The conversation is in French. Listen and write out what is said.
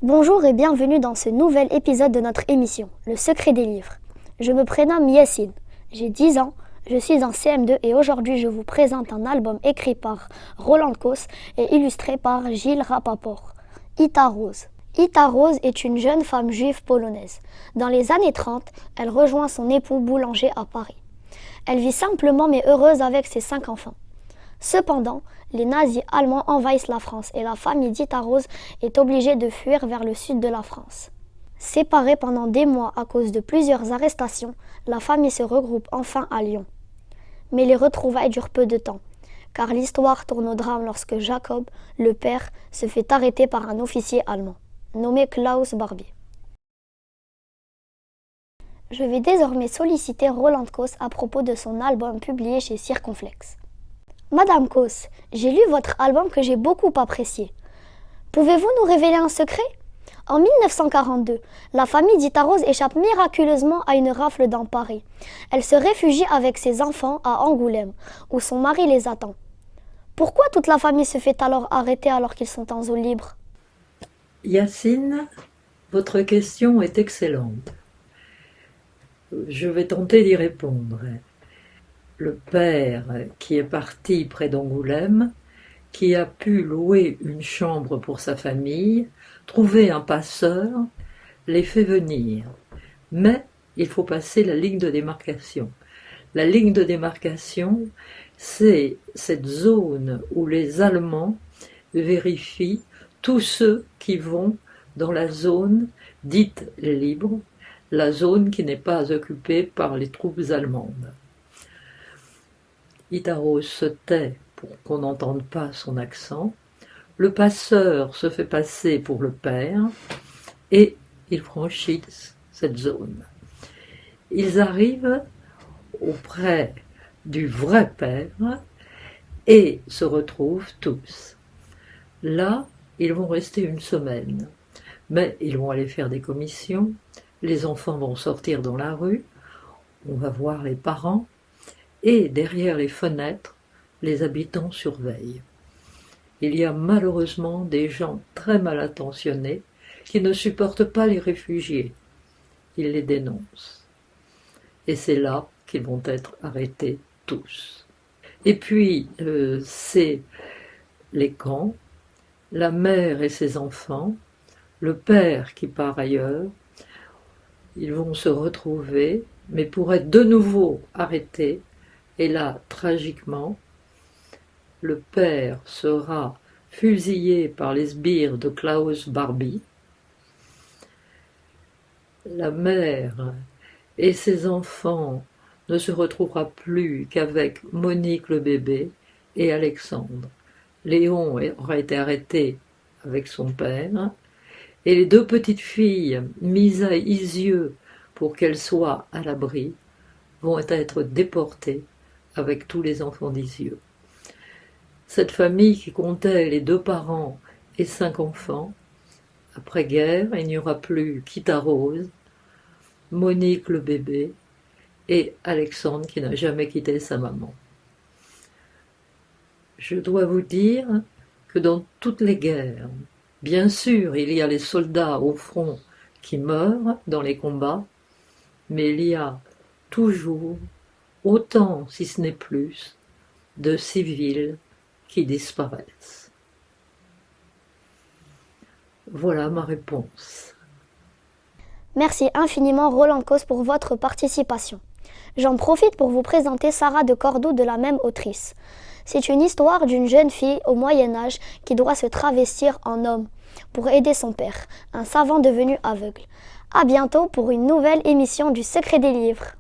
Bonjour et bienvenue dans ce nouvel épisode de notre émission, Le secret des livres. Je me prénomme Yacine, j'ai 10 ans, je suis en CM2 et aujourd'hui je vous présente un album écrit par Roland Coss et illustré par Gilles Rapaport, Ita Rose. Ita Rose est une jeune femme juive polonaise. Dans les années 30, elle rejoint son époux boulanger à Paris. Elle vit simplement mais heureuse avec ses 5 enfants. Cependant, les nazis allemands envahissent la France et la famille d'Ita Rose est obligée de fuir vers le sud de la France. Séparée pendant des mois à cause de plusieurs arrestations, la famille se regroupe enfin à Lyon. Mais les retrouvailles durent peu de temps, car l'histoire tourne au drame lorsque Jacob, le père, se fait arrêter par un officier allemand, nommé Klaus Barbie. Je vais désormais solliciter Roland Coss à propos de son album publié chez Circonflexe. Madame Coss, j'ai lu votre album que j'ai beaucoup apprécié. Pouvez-vous nous révéler un secret ? En 1942, la famille d'Ita Rose échappe miraculeusement à une rafle dans Paris. Elle se réfugie avec ses enfants à Angoulême, où son mari les attend. Pourquoi toute la famille se fait alors arrêter alors qu'ils sont en zone libre ? Yacine, votre question est excellente. Je vais tenter d'y répondre. Le père qui est parti près d'Angoulême, qui a pu louer une chambre pour sa famille, trouver un passeur, les fait venir. Mais il faut passer la ligne de démarcation. La ligne de démarcation, c'est cette zone où les Allemands vérifient tous ceux qui vont dans la zone dite libre, la zone qui n'est pas occupée par les troupes allemandes. Ita Rose se tait pour qu'on n'entende pas son accent. Le passeur se fait passer pour le père et ils franchissent cette zone. Ils arrivent auprès du vrai père et se retrouvent tous. Là, ils vont rester une semaine, mais ils vont aller faire des commissions, les enfants vont sortir dans la rue, on va voir les parents, et derrière les fenêtres, les habitants surveillent. Il y a malheureusement des gens très mal intentionnés qui ne supportent pas les réfugiés. Ils les dénoncent. Et c'est là qu'ils vont être arrêtés tous. Et puis, c'est les camps, la mère et ses enfants, le père qui part ailleurs, ils vont se retrouver, mais pour être de nouveau arrêtés. Et là, tragiquement, le père sera fusillé par les sbires de Klaus Barbie. La mère et ses enfants ne se retrouvera plus qu'avec Monique le bébé et Alexandre. Léon aura été arrêté avec son père. Et les 2 petites filles, mises à Isieux pour qu'elles soient à l'abri, vont être déportées avec tous les enfants d'Isieux. Cette famille qui comptait les 2 parents et 5 enfants, après-guerre, il n'y aura plus qu'Ita Rose, Monique le bébé et Alexandre qui n'a jamais quitté sa maman. Je dois vous dire que dans toutes les guerres, bien sûr, il y a les soldats au front qui meurent dans les combats, mais il y a toujours autant, si ce n'est plus, de civils qui disparaissent. Voilà ma réponse. Merci infiniment Roland Coss pour votre participation. J'en profite pour vous présenter Sarah de Cordoue de la même autrice. C'est une histoire d'une jeune fille au Moyen-Âge qui doit se travestir en homme pour aider son père, un savant devenu aveugle. À bientôt pour une nouvelle émission du Secret des livres.